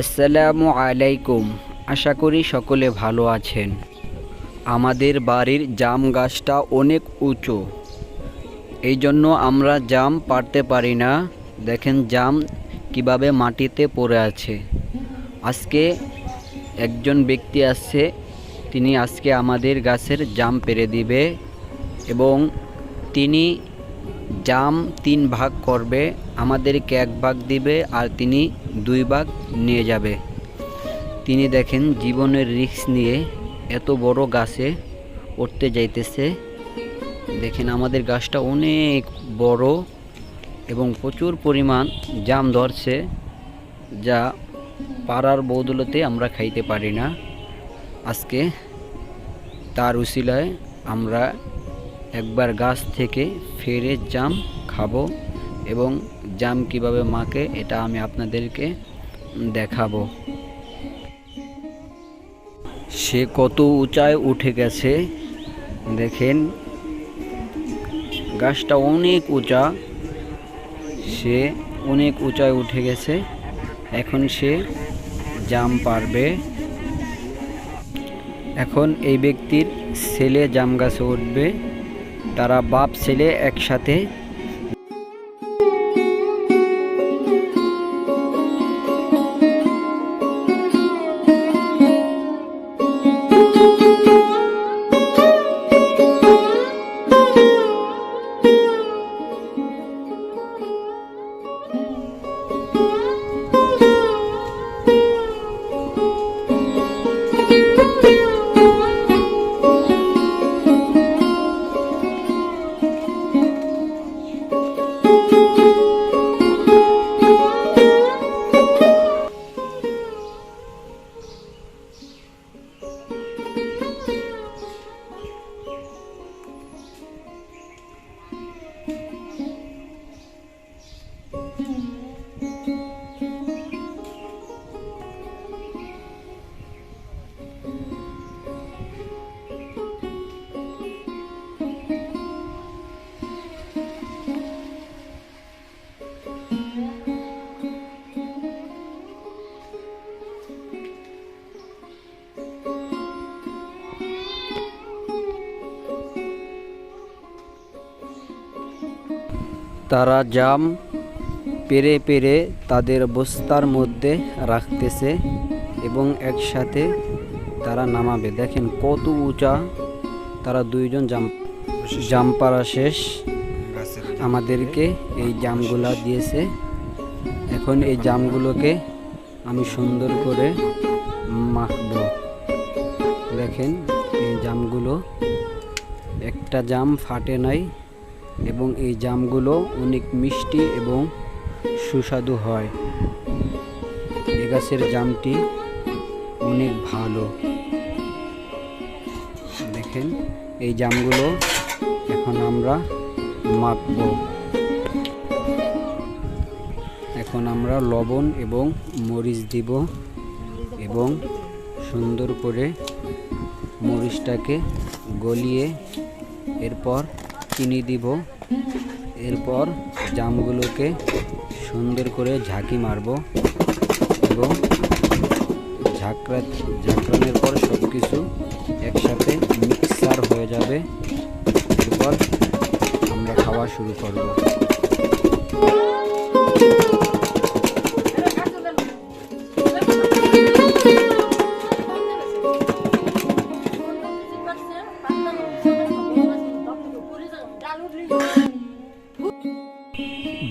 আসসালামু আলাইকুম। আশা করি সকলে ভালো আছেন। আমাদের বাড়ির জাম গাছটা অনেক উঁচু, এই জন্য আমরা জাম পাড়তে পারি না। দেখেন জাম কিভাবে মাটিতে পড়ে আছে। আজকে একজন ব্যক্তি আসছে, তিনি আজকে আমাদের গাছের জাম পেড়ে দিবে এবং তিনি জাম 3 ভাগ করবে, আমাদেরকে 1 ভাগ দিবে আর তিনি 2 ভাগ নিয়ে যাবে। তিনি দেখেন জীবনের রিস্ক নিয়ে এত বড় গাছে উঠতে যাইতেছে। দেখেন আমাদের গাছটা অনেক বড় এবং প্রচুর পরিমাণ জাম ধরছে, যা পাড়ার বদৌলতে আমরা খাইতে পারি না। আজকে তার উসিলায় আমরা একবার গাছ থেকে ফেরে জাম খাবো এবং জাম কিভাবে মাখে এটা আমি আপনাদেরকে দেখাবো। সে কত উঁচায় উঠে গেছে, দেখেন গাছটা অনেক উঁচা, সে অনেক উঁচায় উঠে গেছে। এখন সে জাম পারবে। এখন এই ব্যক্তির ছেলে জাম গাছে উঠবে, তারা বাপ ছেলে একসাথে। তারা জাম পেরে পেরে তাদের বস্তার মধ্যে রাখতেছে এবং একসাথে তারা নামাবে। দেখেন কত উঁচা, তারা 2 জন জাম পাড়া শেষ, আমাদেরকে এই জামগুলা দিয়েছে। এখন এই জামগুলোকে আমি সুন্দর করে মাখবো। দেখেন এই জামগুলো, একটা জাম ফাটে নাই এবং এই জামগুলো অনেক মিষ্টি এবং সুস্বাদু হয়। এই গাছের জামটি অনেক ভালো। দেখেন এই জামগুলো এখন আমরা মাখব। এখন আমরা লবণ এবং মরিচ দিব এবং সুন্দর করে মরিচটাকে গলিয়ে এরপর চিনি দিব। এরপর জামগুলোকে সুন্দর করে ঝাঁকি মারব এবং ঝাঁকড়ানোর পর সব কিছু একসাথে মিক্সার হয়ে যাবে। এরপর আমরা খাওয়া শুরু করব।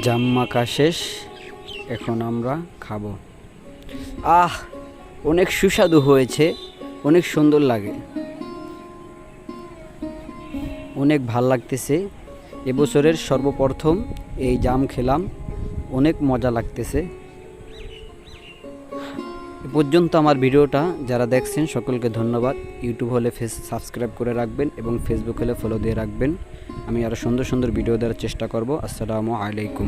জাম মাখা শেষ, এখন আমরা খাবো। অনেক সুস্বাদু হয়েছে, অনেক সুন্দর লাগে, অনেক ভাল লাগতেছে। এবছরের সর্বপ্রথম এই জাম খেলাম, অনেক মজা লাগতেছে। এ পর্যন্ত আমার ভিডিওটা যারা দেখছেন সকলকে ধন্যবাদ। ইউটিউব হলে সাবস্ক্রাইব করে রাখবেন এবং ফেসবুক হলে ফলো দিয়ে রাখবেন। আমি আরও সুন্দর সুন্দর ভিডিও দেওয়ার চেষ্টা করব। আসসালামু আলাইকুম।